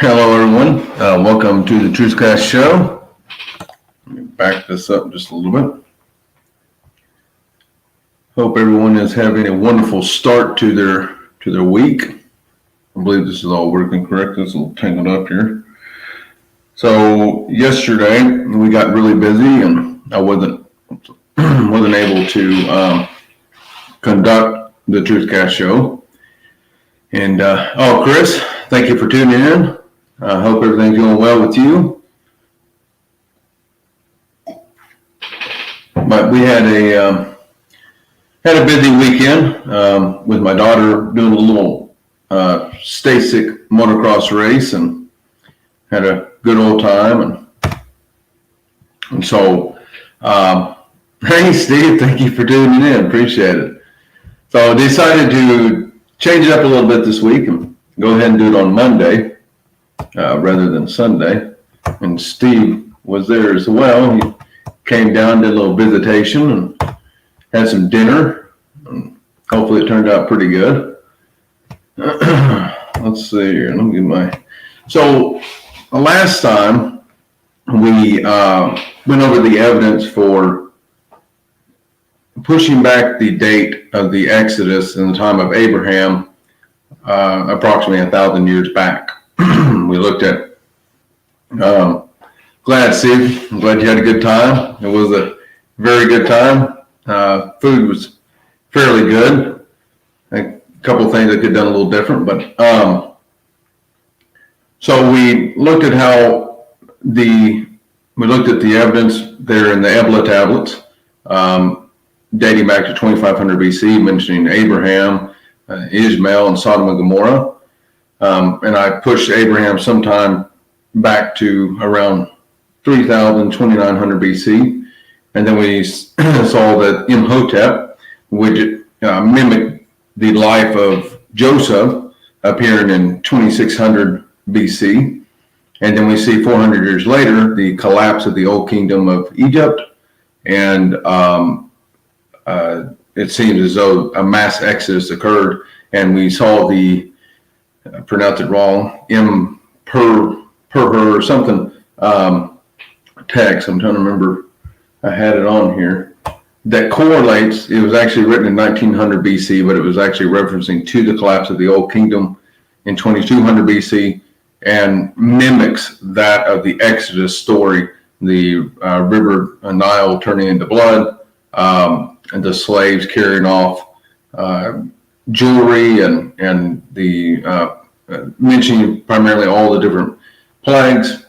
Hello everyone. Welcome to the Truthcast Show. Let me back this up just a little bit. Hope everyone is having a wonderful start to their week. I believe this is all working correct. It's a little tangled up here. So yesterday we got really busy, and I wasn't able to conduct the Truthcast Show. And Chris, thank you for tuning in. I hope everything's going well with you. But we had a busy weekend with my daughter doing a little Stasic motocross race, and had a good old time. And so, hey Steve, thank you for tuning in. Appreciate it. So I decided to change it up a little bit this week and go ahead and do it on Monday rather than Sunday. And Steve was there as well. He came down, did a little visitation, and had some dinner. And hopefully it turned out pretty good. Let's see here. Let me get my... So last time we went over the evidence for pushing back the date of the Exodus in the time of Abraham approximately 1,000 years back. We looked at, glad Steve, I'm glad you had a good time. It was a very good time. Food was fairly good. A couple of things I could have done a little different, but so we looked at the evidence there in the Ebla tablets, dating back to 2500 BC, mentioning Abraham, Ishmael, and Sodom and Gomorrah. And I pushed Abraham sometime back to around 2900 BC. And then we saw that Imhotep, which mimicked the life of Joseph, appearing in 2600 BC. And then we see 400 years later, the collapse of the old kingdom of Egypt. And it seems as though a mass exodus occurred, and we saw the, pronounce it wrong, per her or something, text. I'm trying to remember. I had it on here. That correlates, it was actually written in 1900 BC, but it was actually referencing to the collapse of the old kingdom in 2200 BC, and mimics that of the Exodus story, the river Nile turning into blood, and the slaves carrying off jewelry, and the mentioning primarily all the different plagues.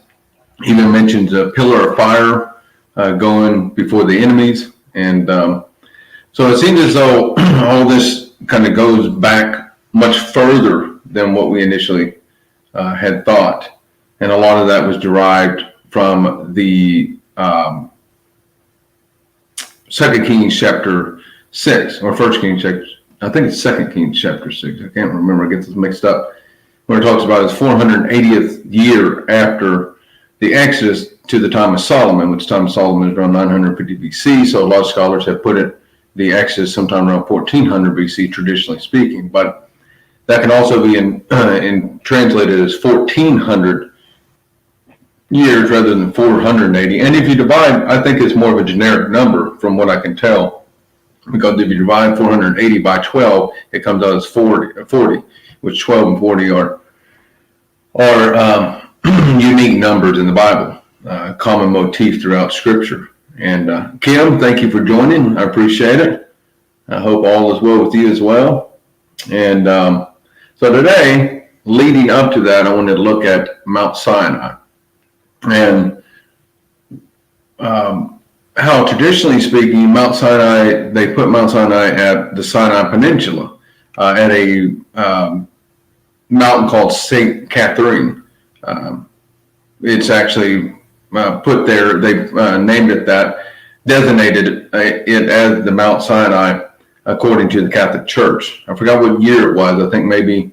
Even mentions a pillar of fire going before the enemies. And so it seems as though all this kind of goes back much further than what we initially had thought. And a lot of that was derived from the 2 Kings chapter 6, or 1 Kings chapter, I think it's 2 Kings chapter 6. I can't remember, I get this mixed up. Where it talks about his 480th year after the Exodus, to the time of Solomon, which time of Solomon is around 950 BC. So a lot of scholars have put the Exodus sometime around 1400 BC, traditionally speaking. But that can also be translated as 1400 years rather than 480. And if you divide, I think it's more of a generic number from what I can tell, because if you divide 480 by 12, it comes out as 40, which 12 and 40 are unique numbers in the Bible, common motif throughout Scripture. And Kim, thank you for joining. I appreciate it. I hope all is well with you as well. And so today, leading up to that, I wanted to look at Mount Sinai and how, traditionally speaking, Mount Sinai, they put Mount Sinai at the Sinai Peninsula at a mountain called St. Catherine. It's actually put there, they named it that, designated it as the Mount Sinai according to the Catholic Church. I forgot what year it was. I think maybe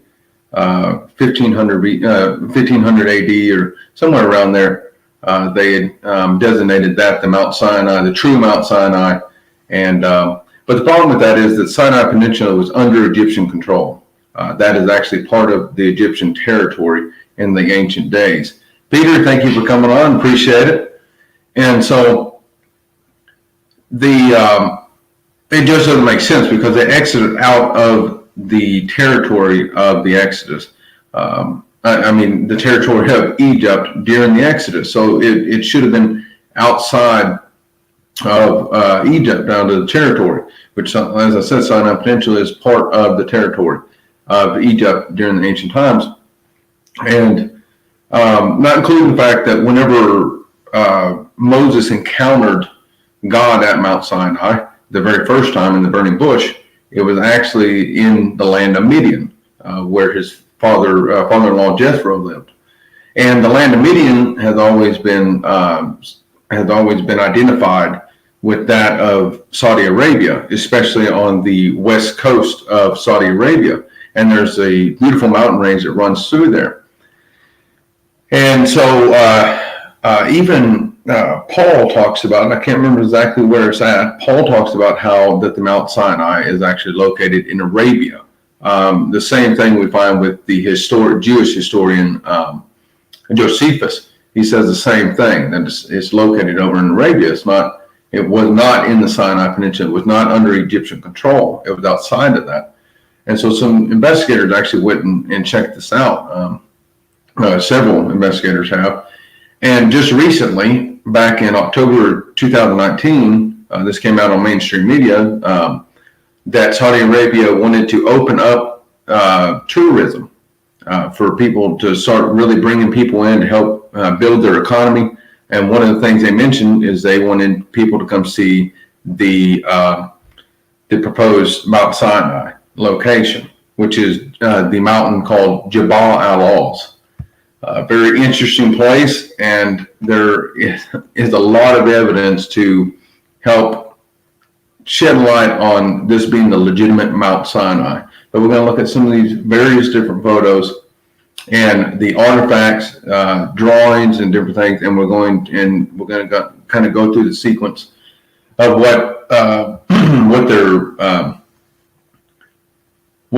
1500 AD or somewhere around there. They had designated that the Mount Sinai, the true Mount Sinai. And but the problem with that is that Sinai Peninsula was under Egyptian control. That is actually part of the Egyptian territory in the ancient days. Peter, thank you for coming on. Appreciate it. And so it just doesn't make sense, because they exited out of the territory of the Exodus. I mean, the territory of Egypt during the Exodus. So it should have been outside of Egypt, down to the territory, which, as I said, Sinai Peninsula is part of the territory of Egypt during the ancient times. And not including the fact that whenever Moses encountered God at Mount Sinai, the very first time in the burning bush, it was actually in the land of Midian, where his father-in-law Jethro lived. And the land of Midian has always been identified with that of Saudi Arabia, especially on the west coast of Saudi Arabia. And there's a beautiful mountain range that runs through there. And so even Paul talks about, and I can't remember exactly where it's at, Paul talks about how that the Mount Sinai is actually located in Arabia. The same thing we find with the Jewish historian Josephus. He says the same thing, that it's located over in Arabia. It was not in the Sinai Peninsula. It was not under Egyptian control. It was outside of that. And so some investigators actually went and checked this out. Several investigators have. And just recently, back in October 2019, this came out on mainstream media, that Saudi Arabia wanted to open up tourism for people to start really bringing people in to help build their economy. And one of the things they mentioned is they wanted people to come see the proposed Mount Sinai location, which is the mountain called Jabal al-Awz. A very interesting place, and there is a lot of evidence to help shed light on this being the legitimate Mount Sinai. But we're going to look at some of these various different photos and the artifacts, drawings, and different things, and we're going to kind of go through the sequence of what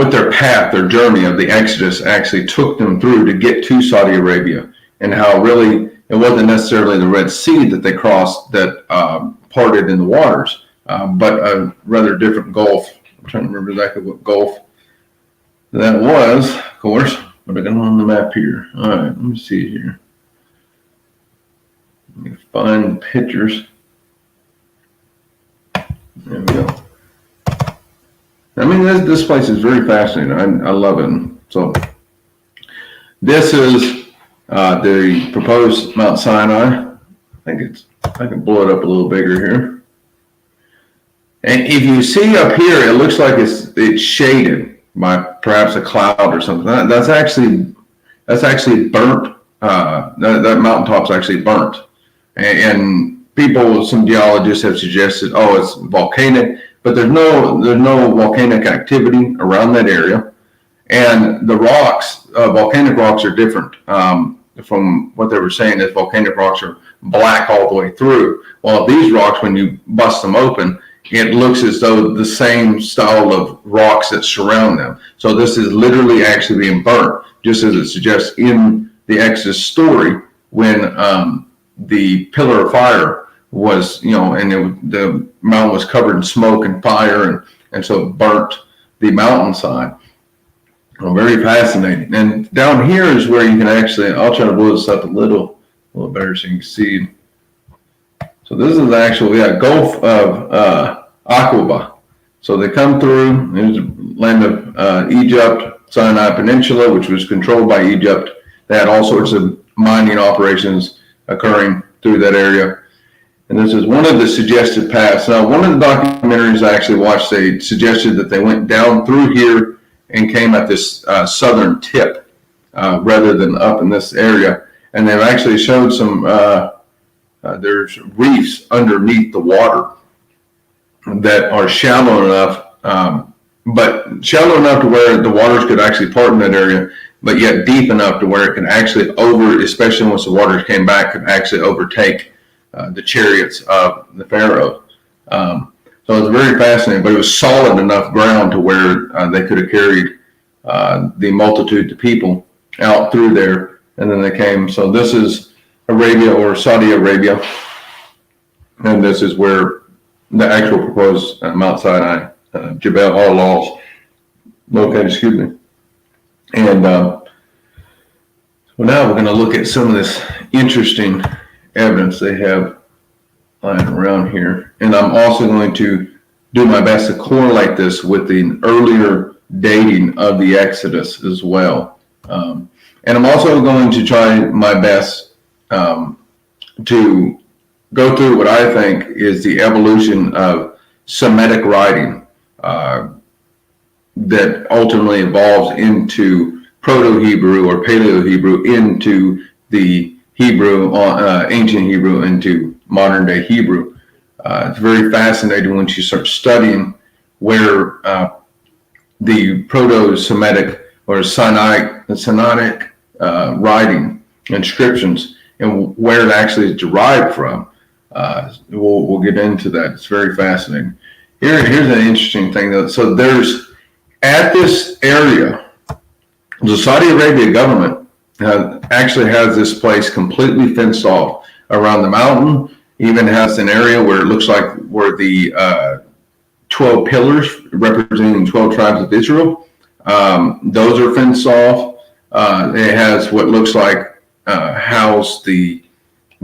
their path, their journey of the Exodus actually took them through to get to Saudi Arabia, and how really it wasn't necessarily the Red Sea that they crossed that parted in the waters, but a rather different Gulf. I'm trying to remember exactly what Gulf that was, of course, but I got it on the map here. All right, let me see here. Let me find the pictures. There we go. I mean, this place is very fascinating. I love it. So this is the proposed Mount Sinai. I can blow it up a little bigger here. And if you see up here, it looks like it's shaded by perhaps a cloud or something. That's actually burnt. That mountaintop's actually burnt. And some geologists have suggested, it's volcanic. But there's no volcanic activity around that area, and the rocks, volcanic rocks, are different. from what they were saying, is volcanic rocks are black all the way through. Well, these rocks, when you bust them open, it looks as though the same style of rocks that surround them. So this is literally actually being burnt, just as it suggests in the Exodus story, when the pillar of fire was, and the mountain was covered in smoke and fire, and so it burnt the mountainside. Well, very fascinating. And down here is where you can actually, I'll try to blow this up a little better so you can see. So this is the actual, Gulf of Aqaba. So they come through, there's the land of Egypt, Sinai Peninsula, which was controlled by Egypt. They had all sorts of mining operations occurring through that area. And this is one of the suggested paths. Now, one of the documentaries I actually watched, they suggested that they went down through here and came at this southern tip rather than up in this area. And they've actually showed some, there's reefs underneath the water that are shallow enough, but shallow enough to where the waters could actually part in that area, but yet deep enough to where it can actually especially once the waters came back, could actually overtake the chariots of the Pharaoh. So it was very fascinating, but it was solid enough ground to where they could have carried the multitude of people out through there, and then they came. So this is Arabia, or Saudi Arabia, and this is where the actual proposed Mount Sinai, Jebel al-Lawz, located, excuse me. And so now we're going to look at some of this interesting evidence they have lying around here. And I'm also going to do my best to correlate this with the earlier dating of the Exodus as well. And I'm also going to try my best to go through what I think is the evolution of Semitic writing that ultimately evolves into Proto-Hebrew or Paleo-Hebrew, into the Hebrew, ancient Hebrew, into modern day Hebrew. It's very fascinating once you start studying where the Proto-Semitic or Sinaitic writing inscriptions and where it actually is derived from. We'll get into that. It's very fascinating. Here's an interesting thing though. So there's, at this area, the Saudi Arabia government actually has this place completely fenced off around the mountain. Even has an area where it looks like where the 12 pillars representing 12 tribes of Israel, those are fenced off. It has what looks like house the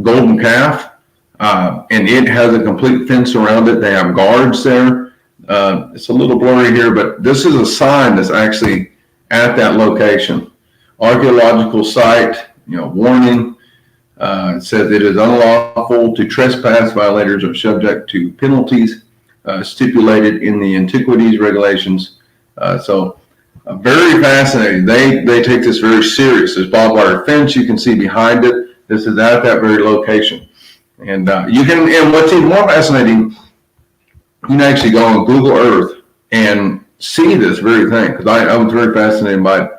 golden calf, and it has a complete fence around it. They have guards there. It's a little blurry here, but this is a sign that's actually at that location. Archaeological site, warning. It says it is unlawful to trespass. Violators are subject to penalties stipulated in the antiquities regulations. So very fascinating. They take this very serious. There's barbed wire fence you can see behind it. This is at that very location. And and what's even more fascinating, you can actually go on Google Earth and see this very thing. Because I was very fascinated by it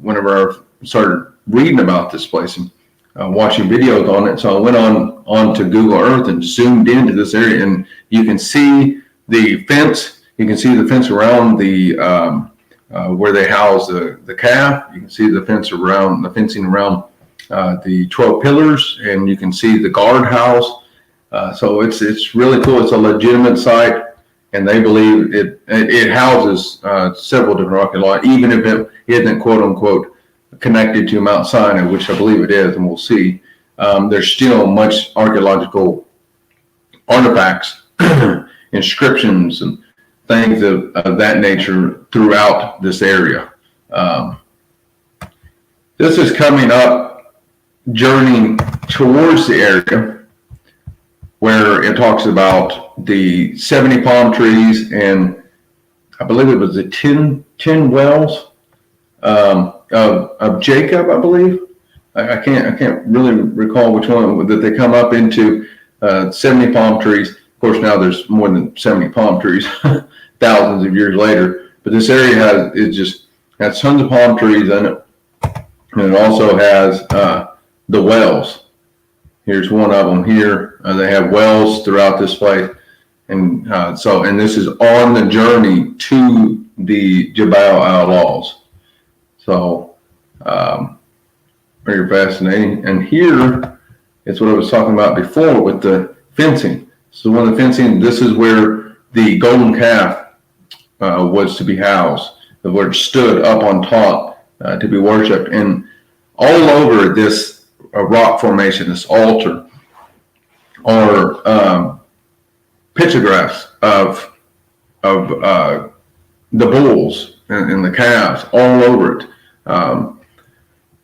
whenever I started reading about this place and watching videos on it. So I went on to Google Earth and zoomed into this area, and you can see the fence. You can see the fence around the where they house the calf. You can see the fencing around the 12 pillars, and you can see the guardhouse. So it's really cool. It's a legitimate site, and they believe it houses several different archaeological, even if it isn't quote unquote connected to Mount Sinai, which I believe it is, and we'll see. There's still much archaeological artifacts, inscriptions, and things of that nature throughout this area. This is coming up, journeying towards the area where it talks about the 70 palm trees, and I believe it was the 10 wells of Jacob, I believe. I can't really recall which one that they come up into. 70 palm trees. Of course, now there's more than 70 palm trees, thousands of years later. But this area has tons of palm trees in it, And it also has the wells. Here's one of them here. They have wells throughout this place. And and this is on the journey to the Jebel al-Laws. So, very fascinating. And here is what I was talking about before with the fencing. So one of the fencing, this is where the golden calf was to be housed, where it stood up on top to be worshipped. And all over this rock formation, this altar, are pictographs of the bulls and the calves all over it,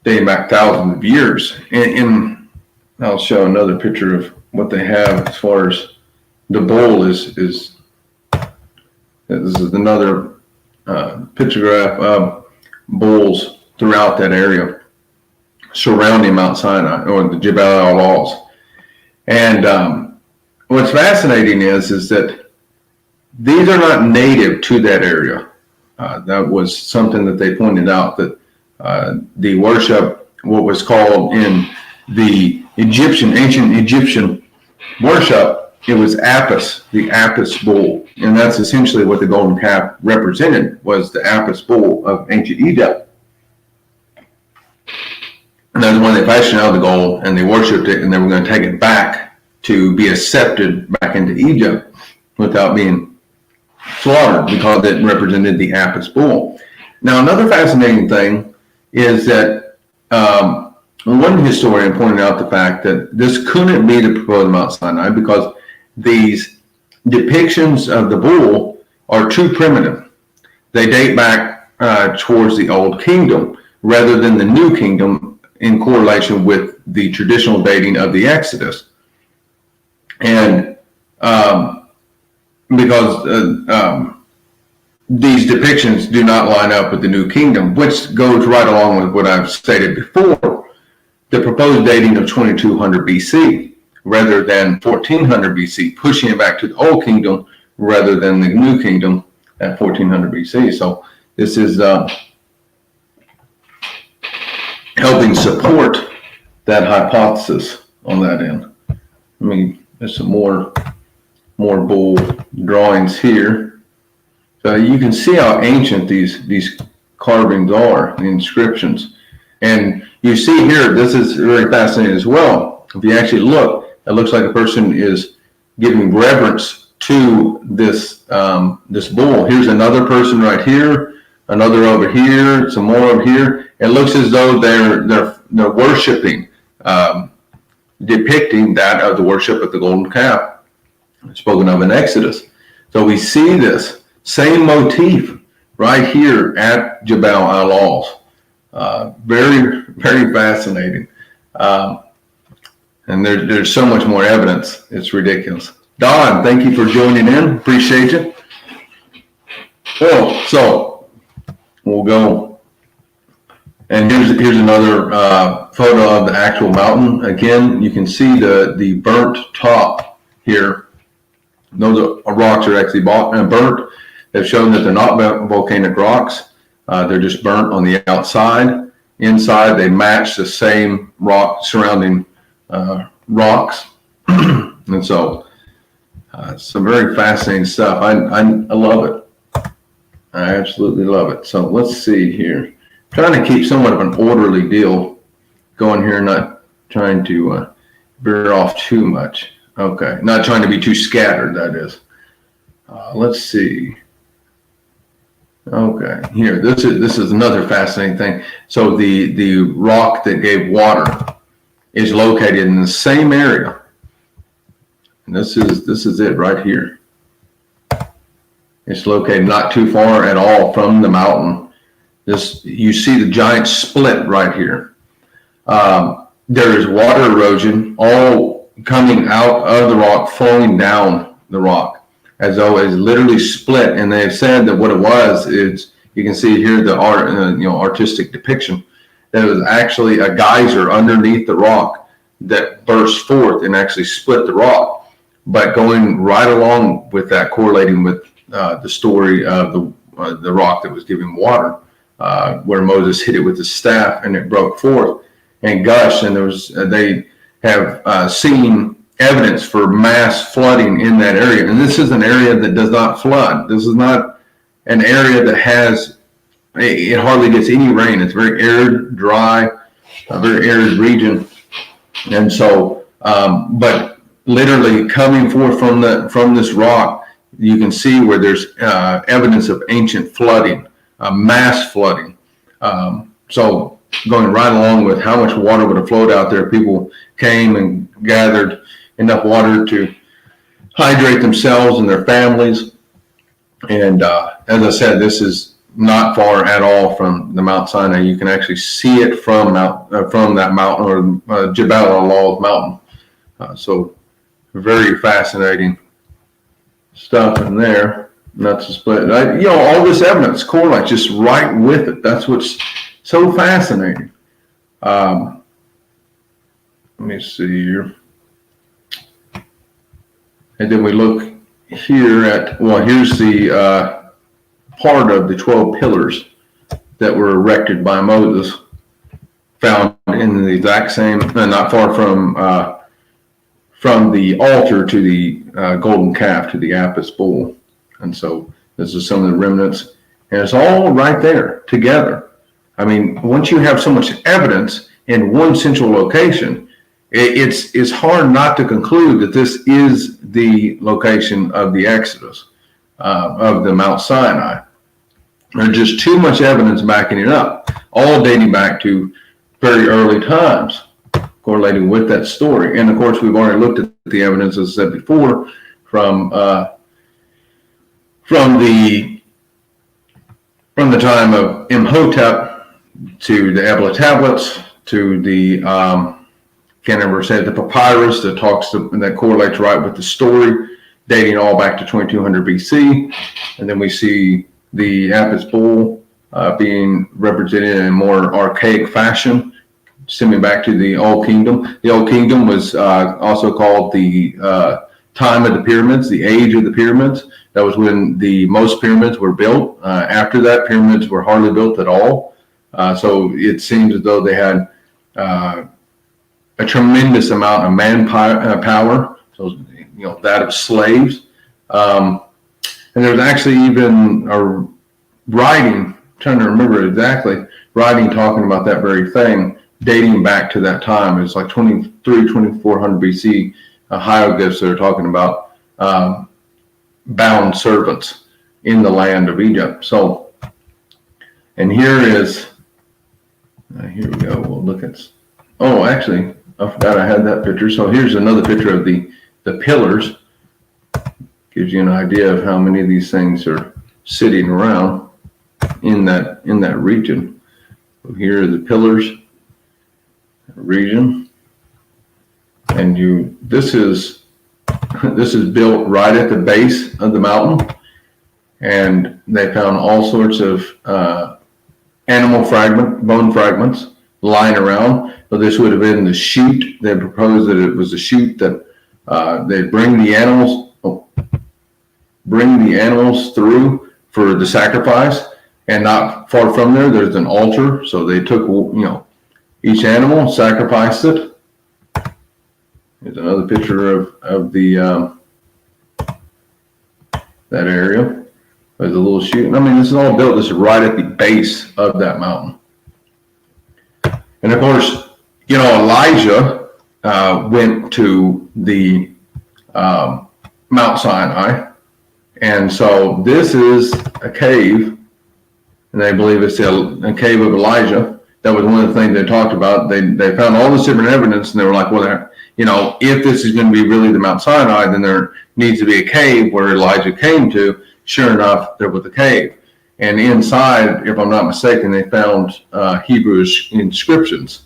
dating back thousands of years. And I'll show another picture of what they have as far as the bull is. This is another pictograph of bulls throughout that area surrounding Mount Sinai or the Jebel al-Laws. And what's fascinating is that these are not native to that area. That was something that they pointed out, that the worship, what was called in the ancient Egyptian worship, it was Apis, the Apis bull. And that's essentially what the golden calf represented, was the Apis bull of ancient Egypt. And that's when they fashioned out the gold and they worshipped it, and they were going to take it back to be accepted back into Egypt without being slaughtered, because it represented the Apis bull. Now, another fascinating thing is that one historian pointed out the fact that this couldn't be the proposed Mount Sinai because these depictions of the bull are too primitive. They date back towards the Old Kingdom rather than the New Kingdom, in correlation with the traditional dating of the Exodus. And because these depictions do not line up with the New Kingdom, which goes right along with what I've stated before, the proposed dating of 2200 BC rather than 1400 BC, pushing it back to the Old Kingdom rather than the New Kingdom at 1400 BC. So this is helping support that hypothesis on that end. I mean, there's some more bull drawings here. So you can see how ancient these carvings are, the inscriptions. And you see here, this is very fascinating as well. If you actually look, it looks like a person is giving reverence to this this bull. Here's another person right here, another over here, some more over here. It looks as though they're worshiping, depicting that of the worship of the golden calf spoken of in Exodus. So we see this same motif right here at Jebel al-Laws. Very, very fascinating. And there's so much more evidence. It's ridiculous. Don, thank you for joining in. Appreciate you. Well, so we'll go. And here's another photo of the actual mountain. Again, you can see the burnt top here. Those rocks are actually burnt. They've shown that they're not volcanic rocks. They're just burnt on the outside. Inside, they match the same rock surrounding rocks. And so, some very fascinating stuff. I love it. I absolutely love it. So let's see here. Trying to keep somewhat of an orderly deal going here, not trying to veer off too much. Okay, not trying to be too scattered, that is. Let's see. Okay, here, this is another fascinating thing. So the rock that gave water is located in the same area. And this is it right here. It's located not too far at all from the mountain. You see the giant split right here. There is water erosion all coming out of the rock, flowing down the rock, as though it's literally split. And they've said that what it was is, you can see here the artistic depiction, that it was actually a geyser underneath the rock that burst forth and actually split the rock. But going right along with that, correlating with the story of the rock that was giving water. where Moses hit it with his staff and it broke forth and gushed. And they have seen evidence for mass flooding in that area. And this is an area that does not flood. This is not an area that it hardly gets any rain. It's very arid, dry, a very arid region. And so, but literally coming forth from this rock, you can see where there's evidence of ancient flooding, mass flooding. So going right along with how much water would have flowed out there, people came and gathered enough water to hydrate themselves and their families. And as I said, this is not far at all from the Mount Sinai. You can actually see it from that mountain, or Jebel al mountain. So very fascinating stuff in there. And that's a split. All this evidence correlates just right with it. That's what's so fascinating. Let me see here. And then we look here at, here's the part of the 12 pillars that were erected by Moses, found in the exact same, not far from the altar to the golden calf, to the Apis bull. And so this is some of the remnants, and it's all right there together. I mean, once you have so much evidence in one central location, it's hard not to conclude that this is the location of the Exodus, of the Mount Sinai. There's just too much evidence backing it up, all dating back to very early times, correlating with that story. And of course, we've already looked at the evidence, as I said before, from the time of Imhotep to the Ebla tablets to the can't ever say the papyrus that correlates right with the story, dating all back to 2200 BC, and then we see the Apis bull being represented in a more archaic fashion, stemming back to the Old Kingdom. The Old Kingdom was also called the time of the pyramids, the age of the pyramids. That was when the most pyramids were built. After that, pyramids were hardly built at all. So it seems as though they had a tremendous amount of manpower, so that of slaves. And there's actually even a writing, I'm trying to remember exactly, writing talking about that very thing, dating back to that time. It's like 2400 BC, hieroglyphs that are talking about bound servants in the land of Egypt. So, and here we go, we'll look at, actually, I forgot I had that picture. So here's another picture of the pillars. Gives you an idea of how many of these things are sitting around in that region. So here are the pillars region, and this is built right at the base of the mountain, and they found all sorts of animal bone fragments lying around. So this would have been the chute. They proposed that it was a chute that they'd bring the animals through for the sacrifice, and not far from there's an altar. So they took each animal, sacrificed it. Here's another picture of the that area. There's a little chute. I mean, this is all built. This is right at the base of that mountain. And of course, Elijah went to the Mount Sinai, and so this is a cave, and they believe it's a cave of Elijah. That was one of the things they talked about. They found all this different evidence, and they were like, well, if this is going to be really the Mount Sinai, then there needs to be a cave where Elijah came to. Sure enough, there was a cave. And inside, if I'm not mistaken, they found Hebrew inscriptions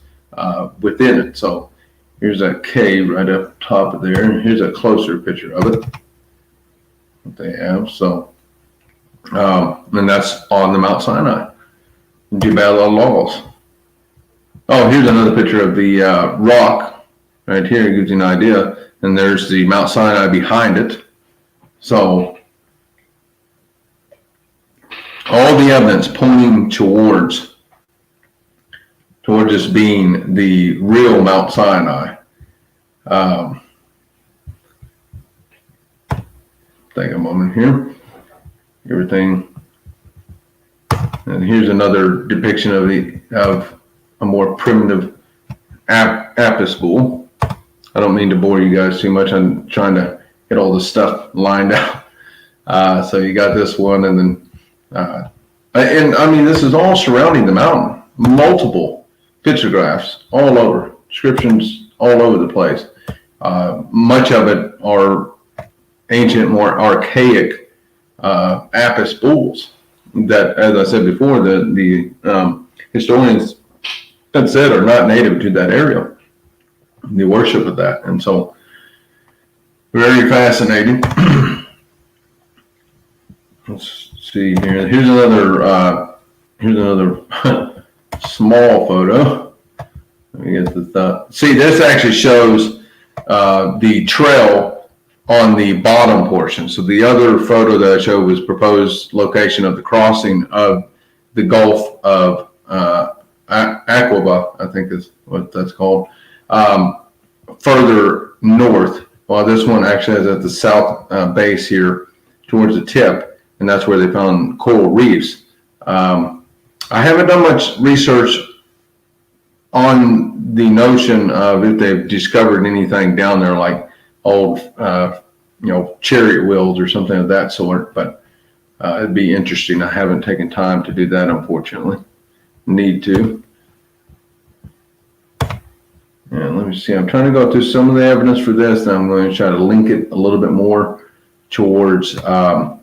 within it. So here's that cave right up top of there. And here's a closer picture of it that they have. So, and that's on the Mount Sinai, Jebel al-Lawz. Oh, here's another picture of the rock right here. It gives you an idea. And there's the Mount Sinai behind it. So all the evidence pointing towards this being the real Mount Sinai. Take a moment here. Everything. And here's another depiction of a more primitive apis bull. I don't mean to bore you guys too much. I'm trying to get all this stuff lined out. So you got this one, and then, and I mean, this is all surrounding the mountain. Multiple pictographs all over, inscriptions all over the place. Much of it are ancient, more archaic apis bulls that, as I said before, the historians have said are not native to that area. The worship of that, and so very fascinating. Let's see here. Here's another small photo. Let me get this up. See, this actually shows the trail on the bottom portion. So the other photo that I showed was proposed location of the crossing of the Gulf of Aqaba, I think is what that's called, further north. Well, this one actually is at the south base here towards the tip, and that's where they found coral reefs. I haven't done much research on the notion of if they've discovered anything down there like old, chariot wheels or something of that sort, but it'd be interesting. I haven't taken time to do that, unfortunately. Need to. And let me see, I'm trying to go through some of the evidence for this, and I'm going to try to link it a little bit more towards the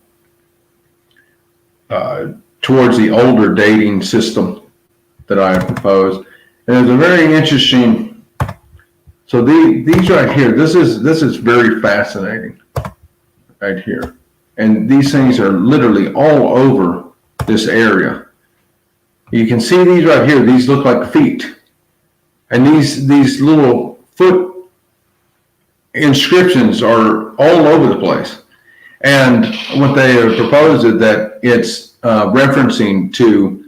older dating system that I have proposed. And it's a very interesting, so these right here, this is very fascinating right here. And these things are literally all over this area. You can see these right here, these look like feet. And these little foot inscriptions are all over the place. And what they have proposed is that it's referencing to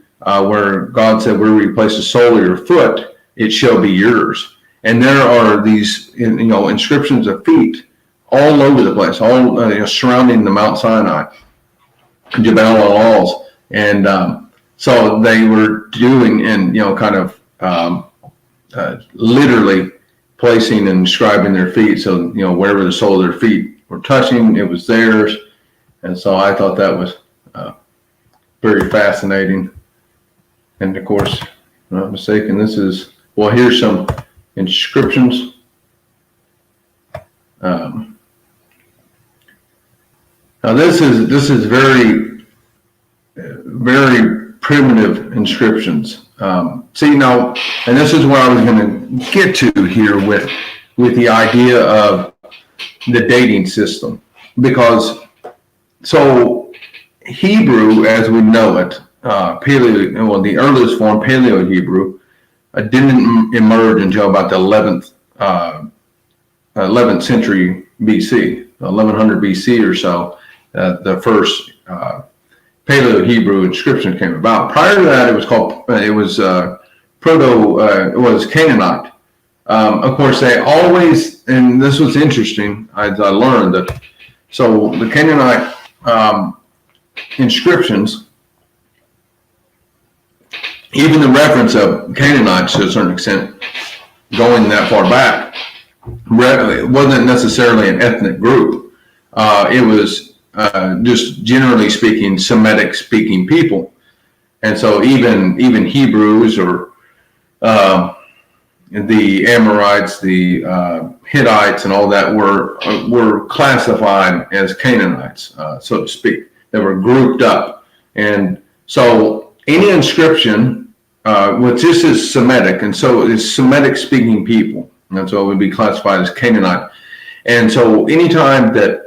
where God said, where we place the sole of your foot, it shall be yours. And there are these, inscriptions of feet all over the place, all surrounding the Mount Sinai, Jebel al-Awls. And so they were doing, and literally placing and inscribing their feet. So, wherever the sole of their feet were touching, it was theirs. And so I thought that was very fascinating. And of course, if I'm not mistaken, here's some inscriptions. Now this is very, very primitive inscriptions. See now, and this is where I was going to get to here with the idea of the dating system, because so Hebrew, as we know it, the earliest form, Paleo-Hebrew, didn't emerge until about the 11th century BC, 1100 BC or so. The first Paleo-Hebrew inscription came about. Prior to that, it was Canaanite. Of course, they always, and this was interesting, as I learned that, so the Canaanite inscriptions, even the reference of Canaanites to a certain extent, going that far back, it wasn't necessarily an ethnic group. It was just generally speaking, Semitic-speaking people, and so even Hebrews or the Amorites, the Hittites, and all that were classified as Canaanites, so to speak. They were grouped up, and so any inscription, which this is Semitic, and so it's Semitic-speaking people, and so it would be classified as Canaanite. And so anytime that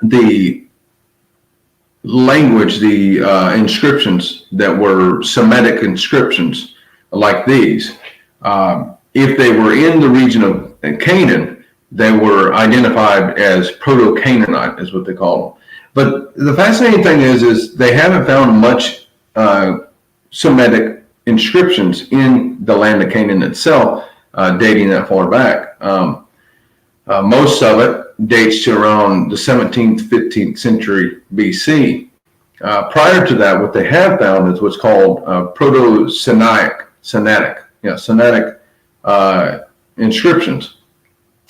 the language, the inscriptions that were Semitic inscriptions like these, if they were in the region of Canaan, they were identified as Proto-Canaanite, is what they call them. But the fascinating thing is they haven't found much Semitic inscriptions in the land of Canaan itself, dating that far back. Most of it dates to around the 17th, 15th century BC. Prior to that, what they have found is what's called Proto-Sinaitic inscriptions,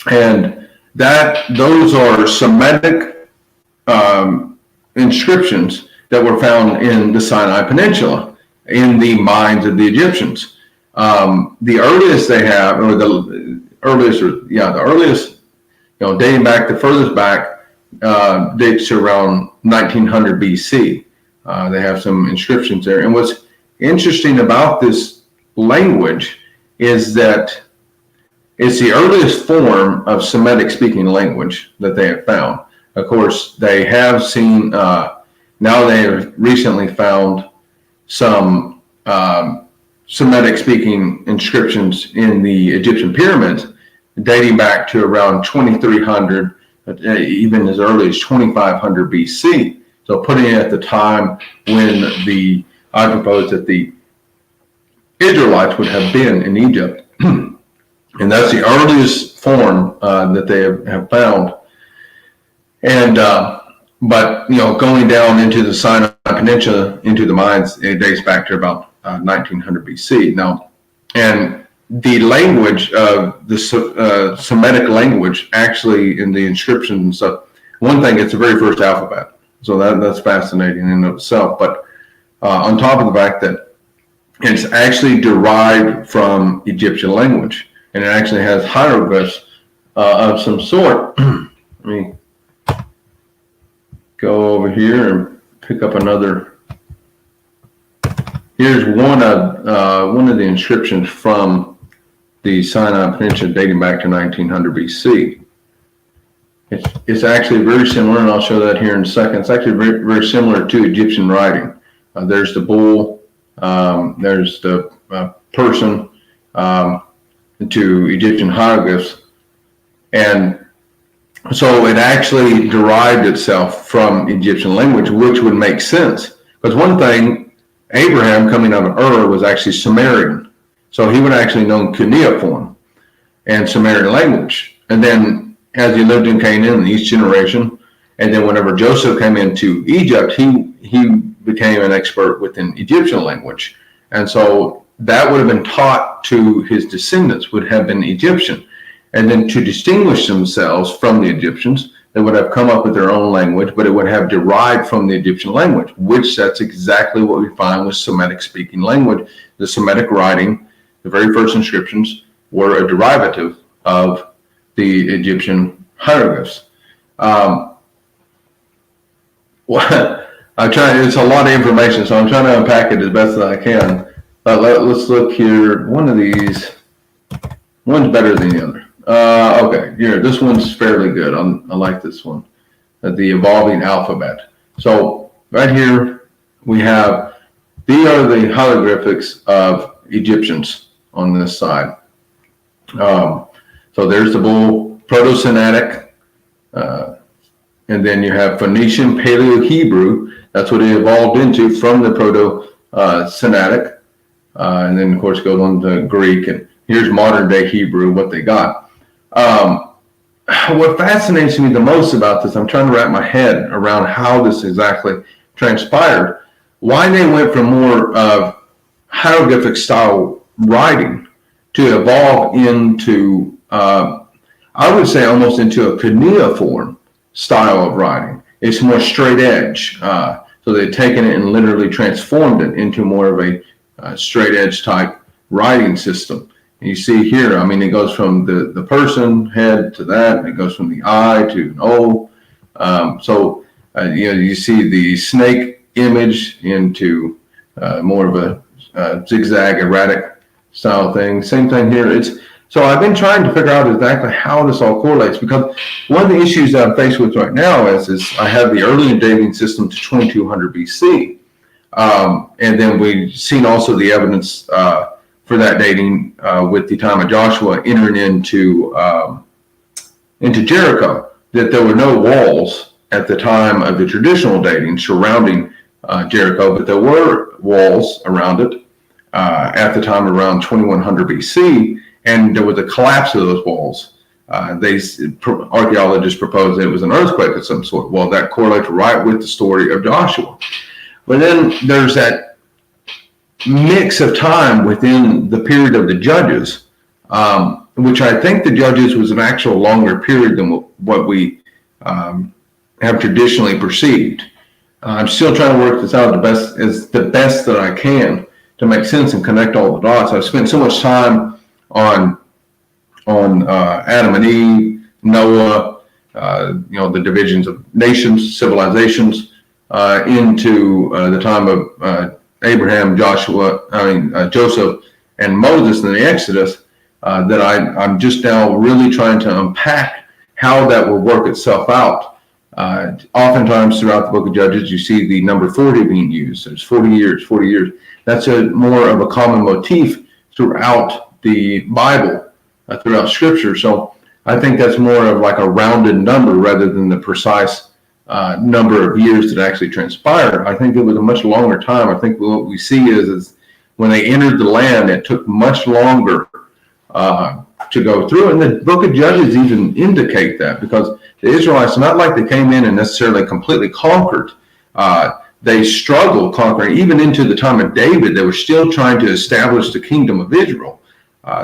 and those are Semitic inscriptions that were found in the Sinai Peninsula in the mines of the Egyptians. The earliest they have, or the earliest, dating back, the furthest back, dates to around 1900 BC. They have some inscriptions there. And what's interesting about this language is that it's the earliest form of Semitic speaking language that they have found. Of course, they have seen, now they have recently found some Semitic speaking inscriptions in the Egyptian pyramids dating back to around 2300, even as early as 2500 BC. So putting it at the time when I propose that the Israelites would have been in Egypt. And that's the earliest form that they have found. And, but, going down into the Sinai Peninsula, into the mines, it dates back to about 1900 BC. Now, and the language of the Semitic language, actually in the inscriptions and stuff, one thing, it's the very first alphabet. So that's fascinating in and of itself. But on top of the fact that it's actually derived from Egyptian language, and it actually has hieroglyphs of some sort. Let me go over here and pick up another. Here's one of the inscriptions from the Sinai Peninsula dating back to 1900 BC. It's actually very similar, and I'll show that here in a second. It's actually very, very similar to Egyptian writing. There's the bull, there's the person, to Egyptian hieroglyphs. And so it actually derived itself from Egyptian language, which would make sense. Because one thing, Abraham coming out of Ur was actually Sumerian. So he would actually know cuneiform and Sumerian language. And then as he lived in Canaan in the East generation, and then whenever Joseph came into Egypt, he became an expert within Egyptian language. And so that would have been taught to his descendants, would have been Egyptian. And then to distinguish themselves from the Egyptians, they would have come up with their own language, but it would have derived from the Egyptian language, which that's exactly what we find with Semitic speaking language. The Semitic writing, the very first inscriptions, were a derivative of the Egyptian hieroglyphs. It's a lot of information, so I'm trying to unpack it as best as I can. Let's look here. One of these, one's better than the other. Okay, here, this one's fairly good. I like this one, the evolving alphabet. So right here, we have, these are the hieroglyphics of Egyptians on this side. So there's the bull, Proto-Sinaitic, and then you have Phoenician, Paleo-Hebrew. That's what it evolved into from the Proto-Sinaitic. And then, of course, goes on to Greek. And here's modern-day Hebrew, what they got. What fascinates me the most about this, I'm trying to wrap my head around how this exactly transpired. Why they went from more of hieroglyphic style writing to evolve into, I would say, almost into a cuneiform style of writing. It's more straight edge. So they've taken it and literally transformed it into more of a straight edge type writing system. And you see here, I mean, it goes from the person head to that, and it goes from the I to an O. You see the snake image into more of a zigzag, erratic style thing. Same thing here. So I've been trying to figure out exactly how this all correlates, because one of the issues that I'm faced with right now is I have the earlier dating system to 2200 BC. And then we've seen also the evidence for that dating with the time of Joshua entering into Jericho, that there were no walls at the time of the traditional dating surrounding Jericho, but there were walls around it at the time around 2100 BC, and there was a collapse of those walls. Archaeologists propose that it was an earthquake of some sort. Well, that correlates right with the story of Joshua. But then there's that mix of time within the period of the Judges, which I think the Judges was an actual longer period than what we have traditionally perceived. I'm still trying to work this out the best that I can to make sense and connect all the dots. I've spent so much time on Adam and Eve, Noah, the divisions of nations, civilizations, into the time of Abraham, Joseph, and Moses in the Exodus, that I'm just now really trying to unpack how that will work itself out. Oftentimes throughout the book of Judges, you see the number 40 being used. There's 40 years, 40 years. That's more of a common motif throughout the Bible, throughout Scripture. So I think that's more of like a rounded number rather than the precise number of years that actually transpired. I think it was a much longer time. I think what we see is when they entered the land, it took much longer to go through. And the book of Judges even indicate that, because the Israelites, not like they came in and necessarily completely conquered. They struggled conquering. Even into the time of David, they were still trying to establish the kingdom of Israel.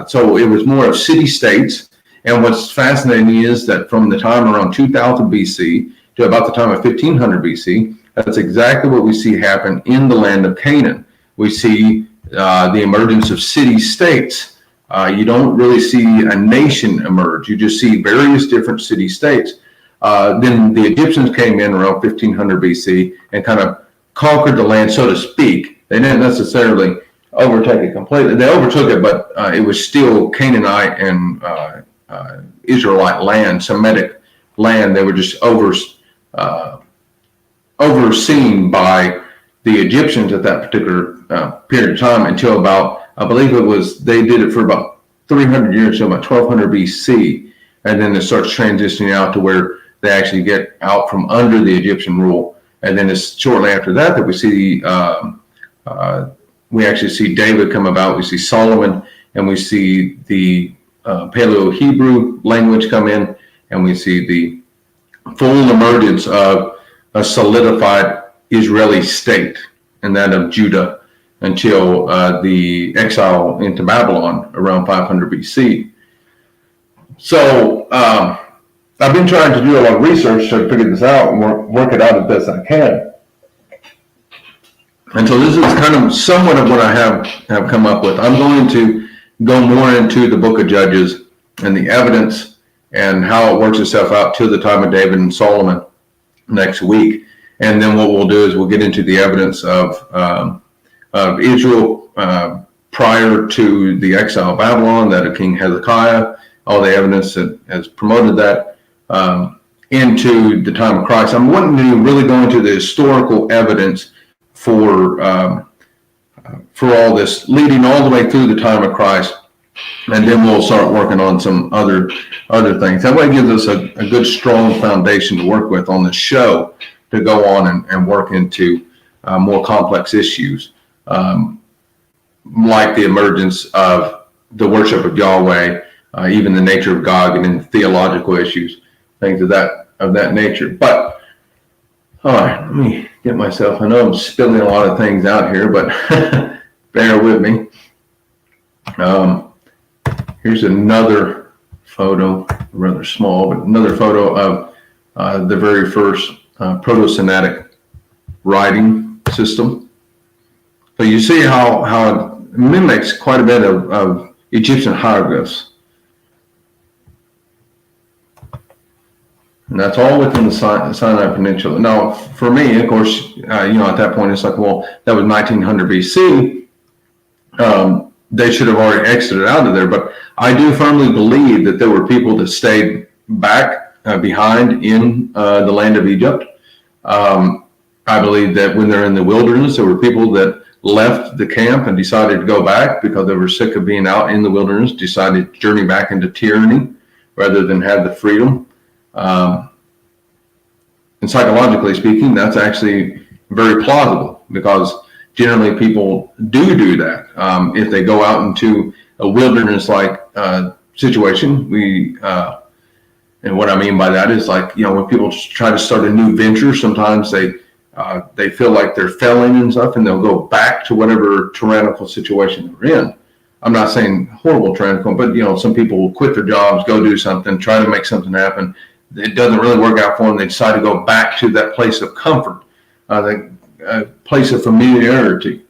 So it was more of city-states. And what's fascinating is that from the time around 2000 BC to about the time of 1500 BC, that's exactly what we see happen in the land of Canaan. We see the emergence of city-states. You don't really see a nation emerge. You just see various different city-states. Then the Egyptians came in around 1500 BC and kind of conquered the land, so to speak. They didn't necessarily overtake it completely. They overtook it, but it was still Canaanite and Israelite land, Semitic land. They were just overseen by the Egyptians at that particular period of time until about, I believe they did it for about 300 years, so about 1200 BC. And then it starts transitioning out to where they actually get out from under the Egyptian rule. And then it's shortly after that we see we actually see David come about. We see Solomon, and we see the Paleo-Hebrew language come in, and we see the full emergence of a solidified Israeli state, and that of Judah, until the exile into Babylon around 500 BC. So I've been trying to do a lot of research to figure this out and work it out as best I can. And so this is kind of somewhat of what I have come up with. I'm going to go more into the book of Judges and the evidence and how it works itself out to the time of David and Solomon next week. And then what we'll do is we'll get into the evidence of Israel prior to the exile of Babylon, that of King Hezekiah, all the evidence that has promoted that into the time of Christ. I'm wanting to really go into the historical evidence for all this, leading all the way through the time of Christ, and then we'll start working on some other things. That way it gives us a good, strong foundation to work with on the show to go on and work into more complex issues, like the emergence of the worship of Yahweh, even the nature of God, and then theological issues, things of that nature. But all right, let me get myself. I know I'm spilling a lot of things out here, but bear with me. Here's another photo, rather small, but another photo of the very first Proto-Sinaitic writing system. So you see how it mimics quite a bit of Egyptian hieroglyphs. And that's all within the Sinai Peninsula. Now, for me, of course, at that point, it's like, well, that was 1900 BC. They should have already exited out of there. But I do firmly believe that there were people that stayed back behind in the land of Egypt. I believe that when they're in the wilderness, there were people that left the camp and decided to go back because they were sick of being out in the wilderness, decided to journey back into tyranny rather than have the freedom. and psychologically speaking, that's actually very plausible, because generally people do that. If they go out into a wilderness-like situation, and what I mean by that is, like, when people try to start a new venture, sometimes they feel like they're failing and stuff, and they'll go back to whatever tyrannical situation they're in. I'm not saying horrible tyrannical, but some people will quit their jobs, go do something, try to make something happen. It doesn't really work out for them. They decide to go back to that place of comfort, that place of familiarity.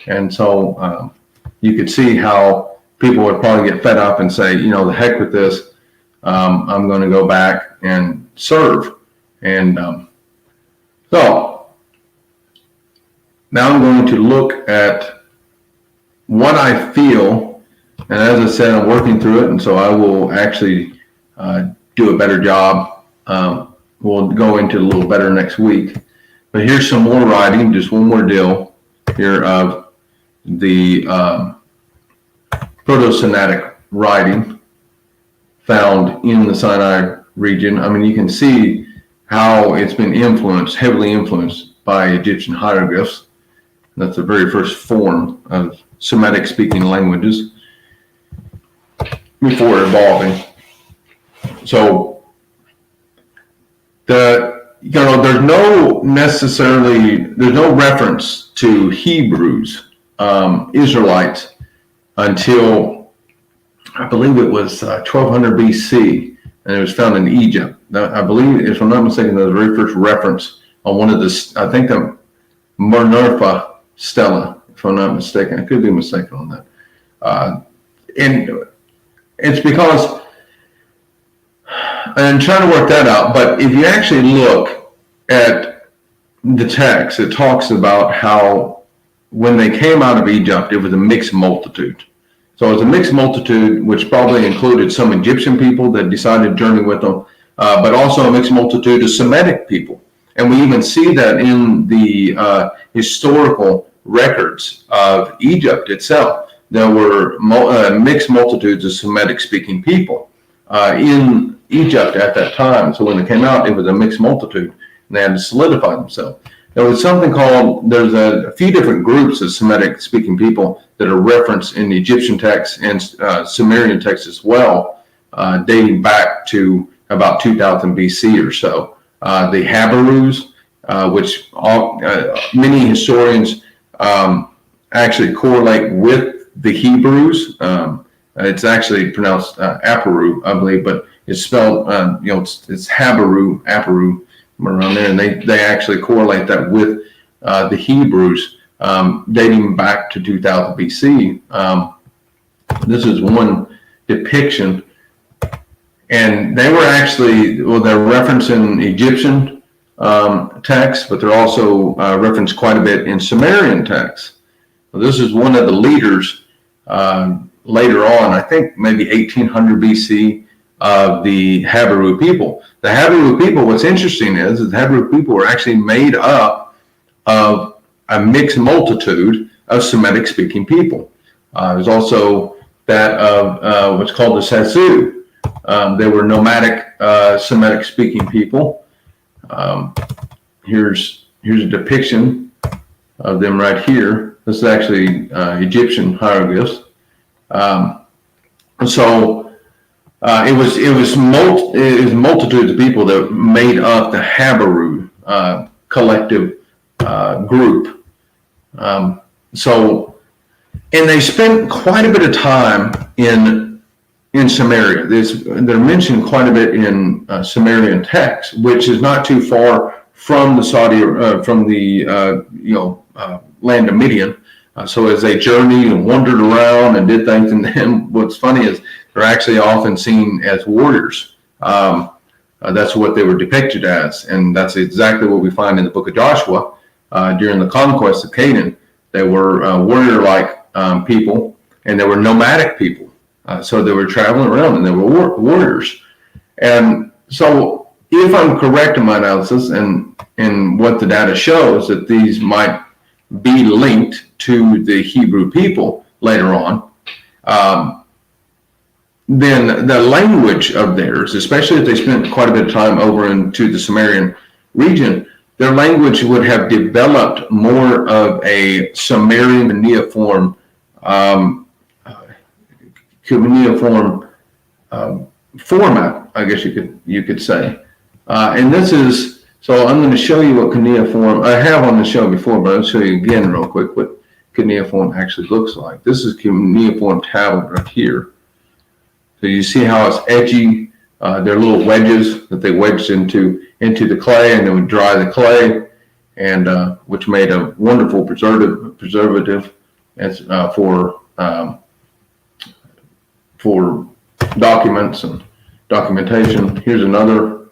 And so you could see how people would probably get fed up and say, the heck with this. I'm going to go back and serve. And so now I'm going to look at what I feel, and as I said, I'm working through it, and so I will actually do a better job. We'll go into it a little better next week. But here's some more writing, just one more deal here of the Proto-Sinaitic writing found in the Sinai region. I mean, you can see how it's been heavily influenced by Egyptian hieroglyphs. That's the very first form of Semitic-speaking languages before evolving. So there's no reference to Hebrews, Israelites, until I believe it was 1200 BC, and it was found in Egypt. Now, I believe, if I'm not mistaken, the very first reference on one of the, I think the Minerva stela, if I'm not mistaken. I could be mistaken on that. And it's because, I'm trying to work that out, but if you actually look at the text, it talks about how when they came out of Egypt, it was a mixed multitude. So it was a mixed multitude, which probably included some Egyptian people that decided to journey with them, but also a mixed multitude of Semitic people. And we even see that in the historical records of Egypt itself. There were mixed multitudes of Semitic-speaking people in Egypt at that time. So when it came out, it was a mixed multitude, and they had to solidify themselves. There was something called, there's a few different groups of Semitic-speaking people that are referenced in the Egyptian text and Sumerian text as well, dating back to about 2000 BC or so. The Habarus, which many historians actually correlate with the Hebrews. It's actually pronounced Aparu, I believe, but it's spelled, it's Aparu, around there, and they actually correlate that with the Hebrews dating back to 2000 BC. This is one depiction, and they were actually, they're referencing Egyptian texts, but they're also referenced quite a bit in Sumerian texts. So this is one of the leaders later on, I think maybe 1800 BC, of the Habaru people. The Habaru people, what's interesting is that the Habaru people were actually made up of a mixed multitude of Semitic-speaking people. There's also that of what's called the Sasu. They were nomadic Semitic-speaking people. Here's a depiction of them right here. This is actually Egyptian hieroglyphs. It was multitudes of people that made up the Habaru collective group. And they spent quite a bit of time in Samaria. They're mentioned quite a bit in Sumerian texts, which is not too far from the land of Midian. So as they journeyed and wandered around and did things, and then what's funny is they're actually often seen as warriors. That's what they were depicted as, and that's exactly what we find in the book of Joshua. During the conquest of Canaan, they were warrior-like people, and they were nomadic people. So they were traveling around, and they were warriors. And so if I'm correct in my analysis and what the data shows, that these might be linked to the Hebrew people later on, then the language of theirs, especially if they spent quite a bit of time over into the Sumerian region, their language would have developed more of a Sumerian cuneiform format, I guess you could say. And this is, so I'm going to show you what cuneiform, I have on the show before, but I'll show you again real quick what cuneiform actually looks like. This is cuneiform tablet right here. So you see how it's edgy. They're little wedges that they wedged into the clay, and then would dry the clay, and which made a wonderful preservative as for documents and documentation. Here's another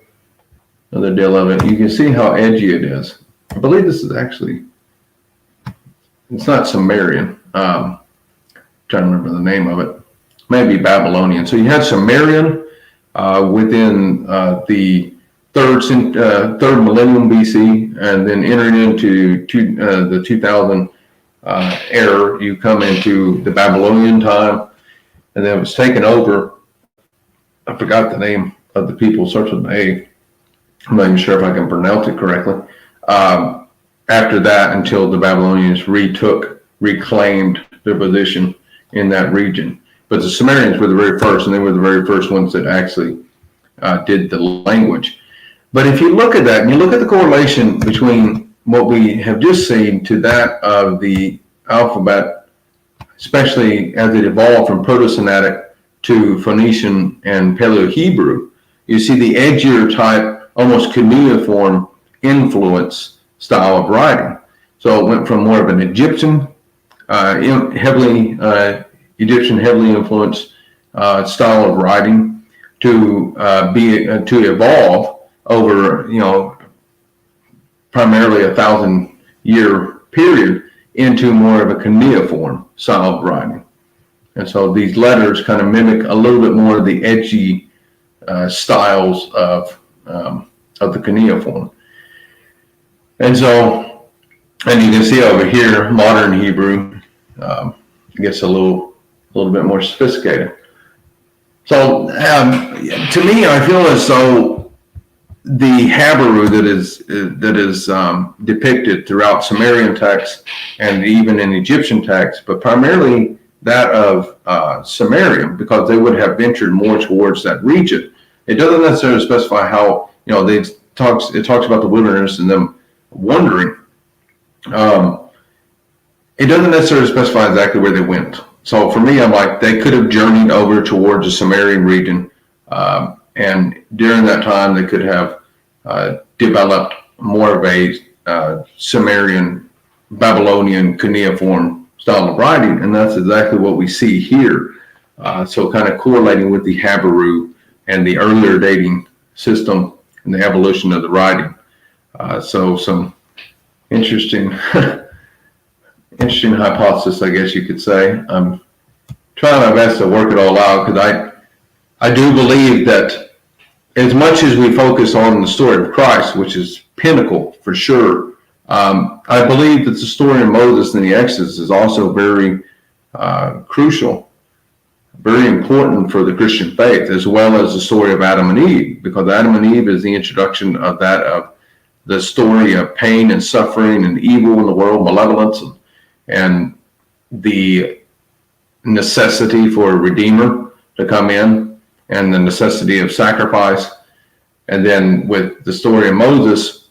deal of it. You can see how edgy it is. I believe this is actually, it's not Sumerian. Trying to remember the name of it. Maybe Babylonian. So you had Sumerian within the third millennium BC, and then entering into the 2000 era, you come into the Babylonian time, and then it was taken over. I forgot the name of the people, starts with an A. I'm not even sure if I can pronounce it correctly. After that, until the Babylonians reclaimed their position in that region. But the Sumerians were the very first, and they were the very first ones that actually did the language. But if you look at that, and you look at the correlation between what we have just seen to that of the alphabet, especially as it evolved from Proto-Semitic to Phoenician and Paleo-Hebrew, you see the edgier type, almost cuneiform influence style of writing. So it went from more of an Egyptian, heavily influenced style of writing to evolve over, primarily 1,000-year period into more of a cuneiform style of writing. And so these letters kind of mimic a little bit more of the edgy styles of the cuneiform. And so, and you can see over here, modern Hebrew gets a little bit more sophisticated. So to me, I feel as though the Hebrew that is depicted throughout Sumerian texts and even in Egyptian texts, but primarily that of Sumerian, because they would have ventured more towards that region. It doesn't necessarily specify how, it talks about the wilderness and them wandering. It doesn't necessarily specify exactly where they went. So for me, I'm like, they could have journeyed over towards the Sumerian region, and during that time, they could have developed more of a Sumerian, Babylonian cuneiform style of writing, and that's exactly what we see here. So kind of correlating with the Hebrew and the earlier dating system and the evolution of the writing. So some interesting hypothesis, I guess you could say. I'm trying my best to work it all out, because I do believe that as much as we focus on the story of Christ, which is pinnacle for sure, I believe that the story of Moses and the Exodus is also very crucial, very important for the Christian faith, as well as the story of Adam and Eve, because Adam and Eve is the introduction of the story of pain and suffering and evil in the world, malevolence, and the necessity for a redeemer to come in, and the necessity of sacrifice. And then with the story of Moses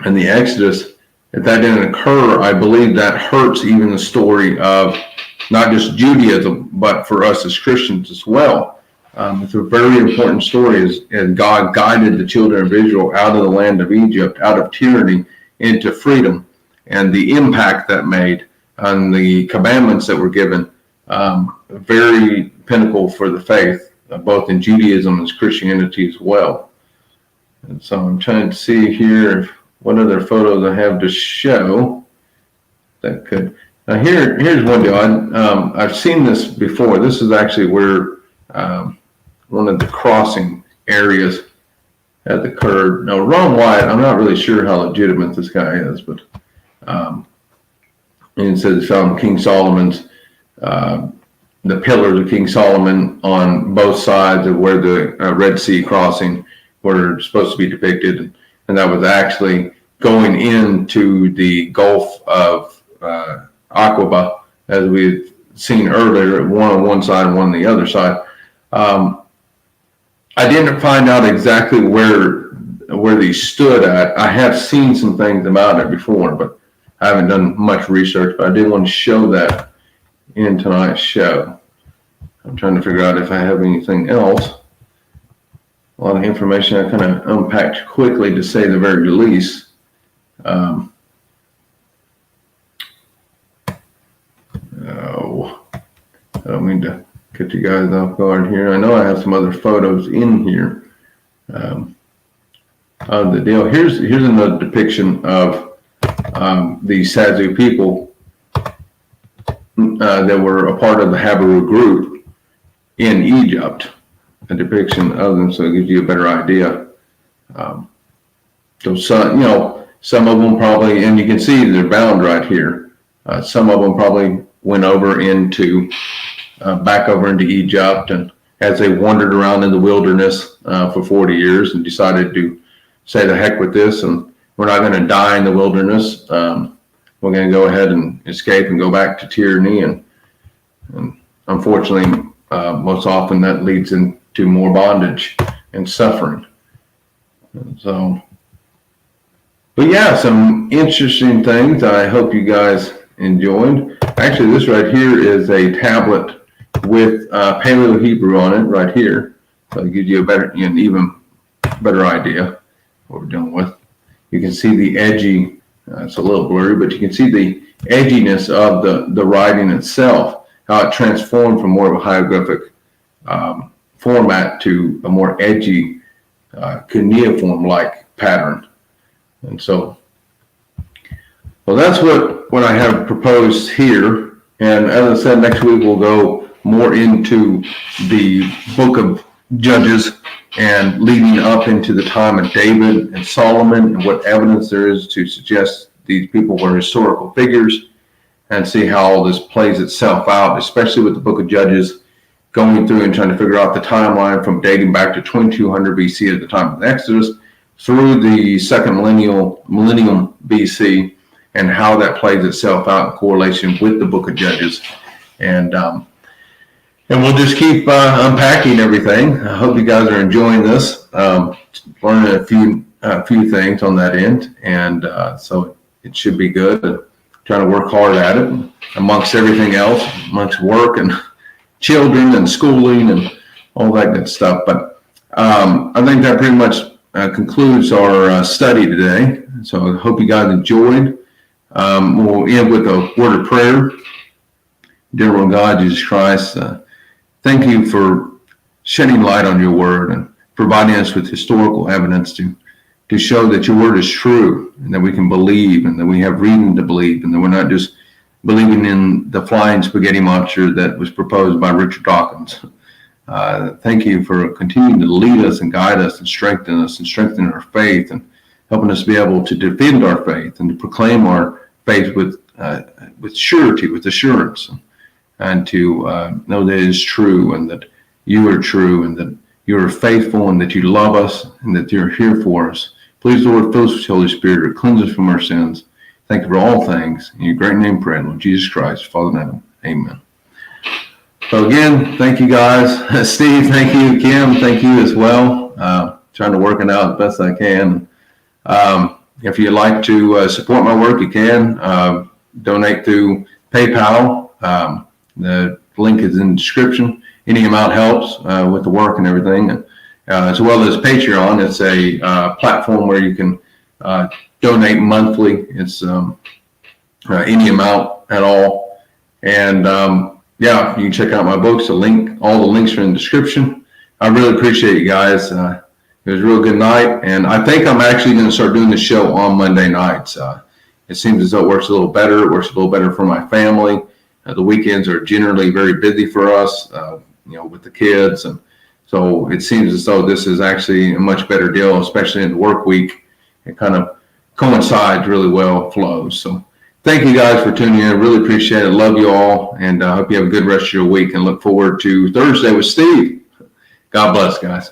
and the Exodus, if that didn't occur, I believe that hurts even the story of not just Judaism, but for us as Christians as well. It's a very important story, as God guided the children of Israel out of the land of Egypt, out of tyranny, into freedom, and the impact that made on the commandments that were given, very pinnacle for the faith, both in Judaism and Christianity as well. And so I'm trying to see here what other photos I have to show that could. Now here's one deal. I've seen this before. This is actually where one of the crossing areas had occurred. Now Ron Wyatt, I'm not really sure how legitimate this guy is, but and it says found King Solomon's the pillars of King Solomon on both sides of where the Red Sea crossing were supposed to be depicted. and that was actually going into the Gulf of Aqaba, as we've seen earlier, one on one side and one on the other side. I didn't find out exactly where these stood at. I have seen some things about it before, but I haven't done much research. But I did want to show that in tonight's show. I'm trying to figure out if I have anything else. A lot of information I kind of unpacked quickly, to say the very least. I don't mean to get you guys off guard here. I know I have some other photos in here of the deal. Here's another depiction of the Sazu people that were a part of the Habaru group in Egypt. A depiction of them, so it gives you a better idea. So some of them probably, and you can see they're bound right here. Some of them probably went over into back over into Egypt, and as they wandered around in the wilderness for 40 years and decided to say the heck with this, and we're not going to die in the wilderness. We're going to go ahead and escape and go back to tyranny, and unfortunately, most often that leads into more bondage and suffering. So, but yeah, some interesting things. I hope you guys enjoyed. Actually, this right here is a tablet with Paleo Hebrew on it right here. So it gives you an even better idea what we're dealing with. You can see the edgy, it's a little blurry, but you can see the edginess of the writing itself, how it transformed from more of a hieroglyphic format to a more edgy cuneiform-like pattern. And so, well, that's what I have proposed here. And as I said, next week we'll go more into the book of Judges and leading up into the time of David and Solomon, and what evidence there is to suggest these people were historical figures, and see how all this plays itself out, especially with the book of Judges going through and trying to figure out the timeline from dating back to 2200 BC at the time of the Exodus through the second millennium BC, and how that plays itself out in correlation with the book of Judges. And we'll just keep unpacking everything. I hope you guys are enjoying this, learning a few things on that end, and so it should be good. Trying to work hard at it amongst everything else, amongst work and children and schooling and all that good stuff. But I think that pretty much concludes our study today. So I hope you guys enjoyed. We'll end with a word of prayer. Dear Lord God, Jesus Christ, thank you for shedding light on your word and providing us with historical evidence to show that your word is true, and that we can believe, and that we have reason to believe, and that we're not just believing in the flying spaghetti monster that was proposed by Richard Dawkins. Thank you for continuing to lead us and guide us and strengthen our faith, and helping us be able to defend our faith and to proclaim our faith with surety, with assurance, and to know that it is true, and that you are true, and that you are faithful, and that you love us, and that you're here for us. Please, Lord, fill us with Holy Spirit, cleanse us from our sins. Thank you for all things. In your great name, pray, Lord Jesus Christ, Father in heaven. Amen. So again, thank you guys. Steve, thank you. Kim, thank you as well. Trying to work it out as best I can. If you'd like to support my work, you can donate through PayPal. The link is in the description. Any amount helps with the work and everything. As well as Patreon. It's a platform where you can donate monthly. It's any amount at all. And yeah, you can check out my books. All the links are in the description. I really appreciate you guys. It was a real good night. And I think I'm actually going to start doing the show on Monday nights. It seems as though it works a little better. It works a little better for my family. The weekends are generally very busy for us, with the kids. And so it seems as though this is actually a much better deal, especially in the work week. It kind of coincides really well, flows. So thank you guys for tuning in. I really appreciate it. Love you all. And I hope you have a good rest of your week, and look forward to Thursday with Steve. God bless, guys.